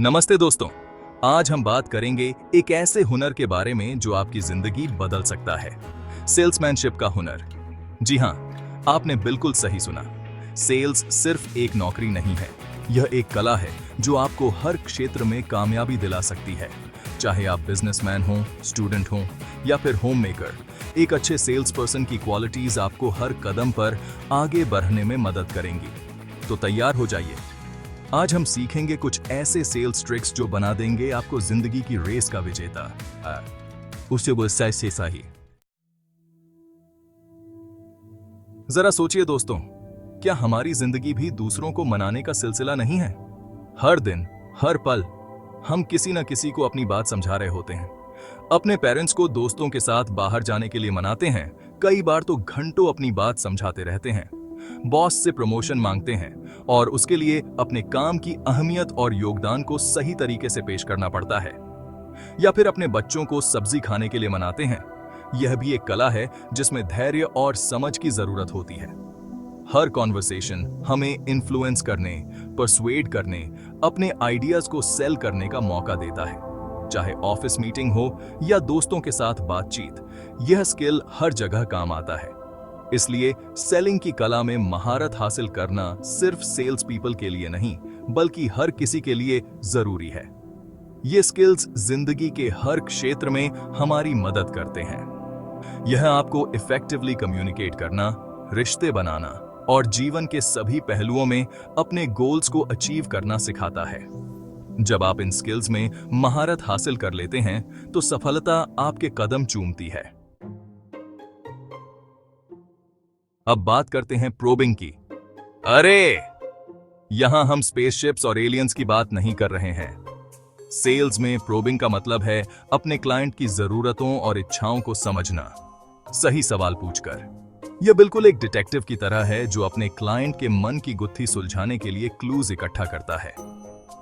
नमस्ते दोस्तों। आज हम बात करेंगे एक ऐसे हुनर के बारे में जो आपकी जिंदगी बदल सकता है। सेल्समैनशिप का हुनर। जी हाँ, आपने बिल्कुल सही सुना। सेल्स सिर्फ एक नौकरी नहीं है, यह एक कला है जो आपको हर क्षेत्र में कामयाबी दिला सकती है। चाहे आप बिजनेसमैन हो, स्टूडेंट हो या फिर होम मेकर, एक अच्छे सेल्स पर्सन की क्वालिटीज आपको हर कदम पर आगे बढ़ने में मदद करेंगी। तो तैयार हो जाइए। आज हम सीखेंगे कुछ ऐसे सेल्स ट्रिक्स जो बना देंगे आपको जिंदगी की रेस का विजेता। उससे वो से सही। जरा सोचिए दोस्तों, क्या हमारी जिंदगी भी दूसरों को मनाने का सिलसिला नहीं है? हर दिन, हर पल हम किसी न किसी को अपनी बात समझा रहे होते हैं। अपने पेरेंट्स को दोस्तों के साथ बाहर जाने के लिए मनाते हैं, कई बार तो घंटों अपनी बात समझाते रहते हैं। बॉस से प्रमोशन मांगते हैं और उसके लिए अपने काम की अहमियत और योगदान को सही तरीके से पेश करना पड़ता है। या फिर अपने बच्चों को सब्जी खाने के लिए मनाते हैं। यह भी एक कला है जिसमें धैर्य और समझ की जरूरत होती है। हर कॉन्वर्सेशन हमें इन्फ्लुएंस करने, परसुएड करने, अपने आइडियाज को सेल करने का मौका देता है। चाहे ऑफिस मीटिंग हो या दोस्तों के साथ बातचीत, यह स्किल हर जगह काम आता है। इसलिए सेलिंग की कला में महारत हासिल करना सिर्फ सेल्स पीपल के लिए नहीं, बल्कि हर किसी के लिए जरूरी है। ये स्किल्स जिंदगी के हर क्षेत्र में हमारी मदद करते हैं। यह आपको इफेक्टिवली कम्युनिकेट करना, रिश्ते बनाना और जीवन के सभी पहलुओं में अपने गोल्स को अचीव करना सिखाता है। जब आप इन स्किल्स में महारत हासिल कर लेते हैं, तो सफलता आपके कदम चूमती है। अब बात करते हैं प्रोबिंग की। अरे, यहां हम स्पेसशिप्स और एलियंस की बात नहीं कर रहे हैं। सेल्स में प्रोबिंग का मतलब है अपने क्लाइंट की जरूरतों और इच्छाओं को समझना, सही सवाल पूछकर। यह बिल्कुल एक डिटेक्टिव की तरह है जो अपने क्लाइंट के मन की गुत्थी सुलझाने के लिए क्लूज इकट्ठा करता है।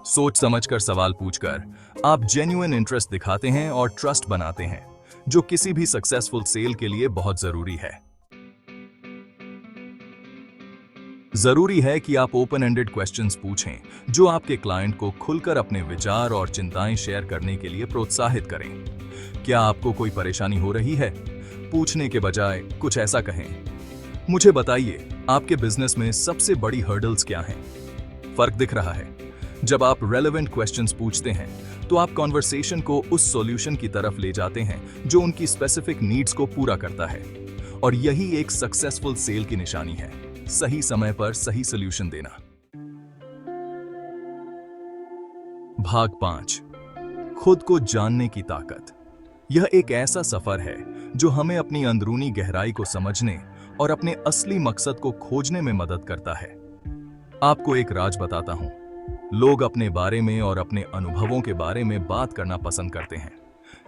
सोच समझकर सवाल पूछकर आप जेन्युइन इंटरेस्ट दिखाते हैं और ट्रस्ट बनाते हैं, जो किसी भी सक्सेसफुल सेल के लिए बहुत जरूरी है। जरूरी है कि आप ओपन एंडेड क्वेश्चंस पूछें जो आपके क्लाइंट को खुलकर अपने विचार और चिंताएं शेयर करने के लिए प्रोत्साहित करें। क्या आपको कोई परेशानी हो रही है? पूछने के बजाय कुछ ऐसा कहें, मुझे बताइए आपके बिजनेस में सबसे बड़ी हर्डल्स क्या हैं? फर्क दिख रहा है। जब आप रेलेवेंट क्वेश्चंस पूछते हैं तो आप कॉन्वर्सेशन को उस सॉल्यूशन की तरफ ले जाते हैं जो उनकी स्पेसिफिक नीड्स को पूरा करता है। और यही एक सक्सेसफुल सेल की निशानी है, सही समय पर सही सॉल्यूशन देना। भाग 5, खुद को जानने की ताकत। यह एक ऐसा सफर है जो हमें अपनी अंदरूनी गहराई को समझने और अपने असली मकसद को खोजने में मदद करता है। आपको एक राज बताता हूं, लोग अपने बारे में और अपने अनुभवों के बारे में बात करना पसंद करते हैं।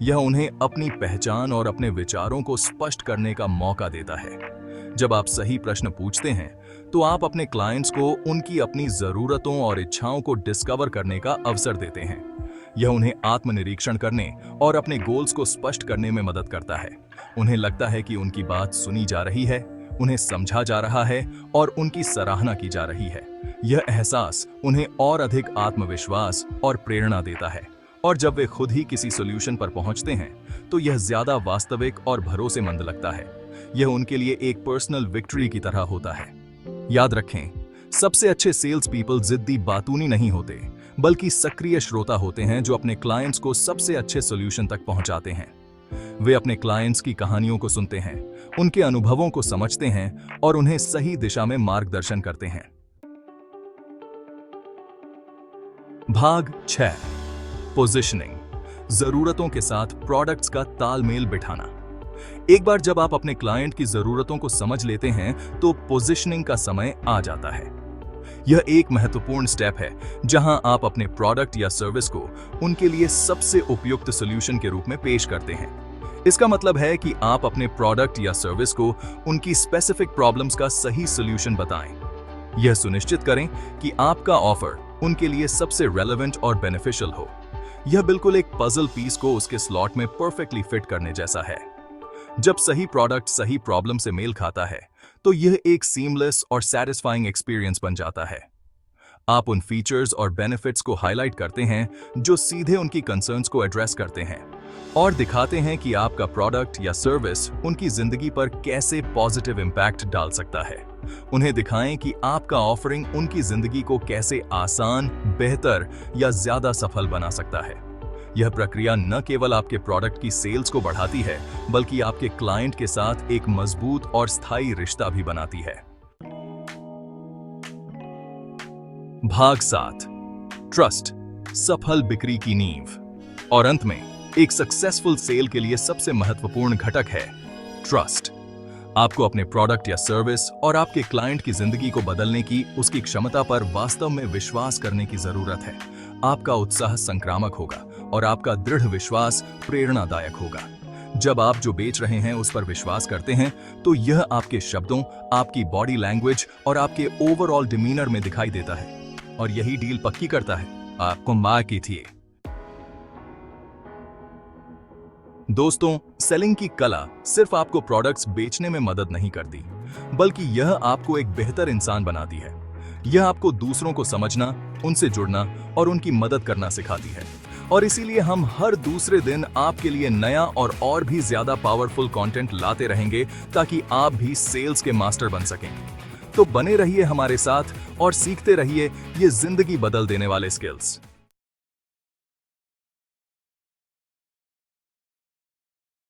यह उन्हें अपनी पहचान और अपने विचारों को स्पष्ट करने का मौका देता है। जब आप सही प्रश्न पूछते हैं तो आप अपने क्लाइंट्स को उनकी अपनी जरूरतों और इच्छाओं को डिस्कवर करने का अवसर देते हैं। यह उन्हें आत्मनिरीक्षण करने और अपने गोल्स को स्पष्ट करने में मदद करता है। उन्हें लगता है कि उनकी बात सुनी जा रही है, उन्हें समझा जा रहा है और उनकी सराहना की जा रही है। यह एहसास उन्हें और अधिक आत्मविश्वास और प्रेरणा देता है। और जब वे खुद ही किसी सॉल्यूशन पर पहुंचते हैं तो यह ज्यादा वास्तविक और भरोसेमंद लगता है। यह उनके लिए एक पर्सनल विक्ट्री की तरह होता है। याद रखें, सबसे अच्छे सेल्स पीपल जिद्दी बातूनी नहीं होते, बल्कि सक्रिय श्रोता होते हैं जो अपने क्लाइंट्स को सबसे अच्छे सॉल्यूशन तक पहुंचाते हैं। वे अपने क्लाइंट्स की कहानियों को सुनते हैं, उनके अनुभवों को समझते हैं और उन्हें सही दिशा में मार्गदर्शन करते हैं। भाग 6, पोजिशनिंग। जरूरतों के साथ प्रोडक्ट्स का तालमेल बिठाना। एक बार जब आप अपने क्लाइंट की जरूरतों को समझ लेते हैं तो पोजिशनिंग का समय आ जाता है। यह एक महत्वपूर्ण स्टेप है जहां आप अपने प्रोडक्ट या सर्विस को उनके लिए सबसे उपयुक्त सॉल्यूशन के रूप में पेश करते हैं। इसका मतलब है कि आप अपने प्रोडक्ट या सर्विस को उनकी स्पेसिफिक प्रॉब्लम्स का सही सॉल्यूशन बताएं। यह सुनिश्चित करें कि आपका ऑफर उनके लिए सबसे रेलेवेंट और बेनिफिशियल हो। यह बिल्कुल एक पजल पीस को उसके स्लॉट में परफेक्टली फिट करने जैसा है। जब सही प्रोडक्ट सही प्रॉब्लम से मेल खाता है तो यह एक सीमलेस और सैटिस्फाइंग एक्सपीरियंस बन जाता है। आप उन फीचर्स और बेनिफिट्स को हाईलाइट करते हैं जो सीधे उनकी कंसर्न्स को एड्रेस करते हैं और दिखाते हैं कि आपका प्रोडक्ट या सर्विस उनकी जिंदगी पर कैसे पॉजिटिव इंपैक्ट डाल सकता है। उन्हें दिखाएं कि आपका ऑफरिंग उनकी जिंदगी को कैसे आसान, बेहतर या ज्यादा सफल बना सकता है। यह प्रक्रिया न केवल आपके प्रोडक्ट की सेल्स को बढ़ाती है, बल्कि आपके क्लाइंट के साथ एक मजबूत और स्थायी रिश्ता भी बनाती है। भाग 7, ट्रस्ट, सफल बिक्री की नींव। और अंत में एक सक्सेसफुल सेल के लिए सबसे महत्वपूर्ण घटक है ट्रस्ट। आपको अपने प्रोडक्ट या सर्विस और आपके क्लाइंट की जिंदगी को बदलने की उसकी क्षमता पर वास्तव में विश्वास करने की जरूरत है। आपका उत्साह संक्रामक होगा और आपका दृढ़ विश्वास प्रेरणादायक होगा। जब आप जो बेच रहे हैं उस पर विश्वास करते हैं तो यह आपके शब्दों, आपकी बॉडी लैंग्वेज और आपके ओवरऑल डिमीनर में दिखाई देता है और यही डील पक्की करता है। आपको मां की थी। दोस्तों, सेलिंग की कला सिर्फ आपको प्रोडक्ट्स बेचने में मदद नहीं करती, बल्कि यह आपको एक बेहतर इंसान बनाती है। यह आपको दूसरों को समझना, उनसे जुड़ना और उनकी मदद करना सिखाती है। और इसीलिए हम हर दूसरे दिन आपके लिए नया और भी ज्यादा पावरफुल कंटेंट लाते रहेंगे ताकि आप भी सेल्स के मास्टर बन सकें। तो बने रहिए हमारे साथ और सीखते रहिए ये जिंदगी बदल देने वाले स्किल्स।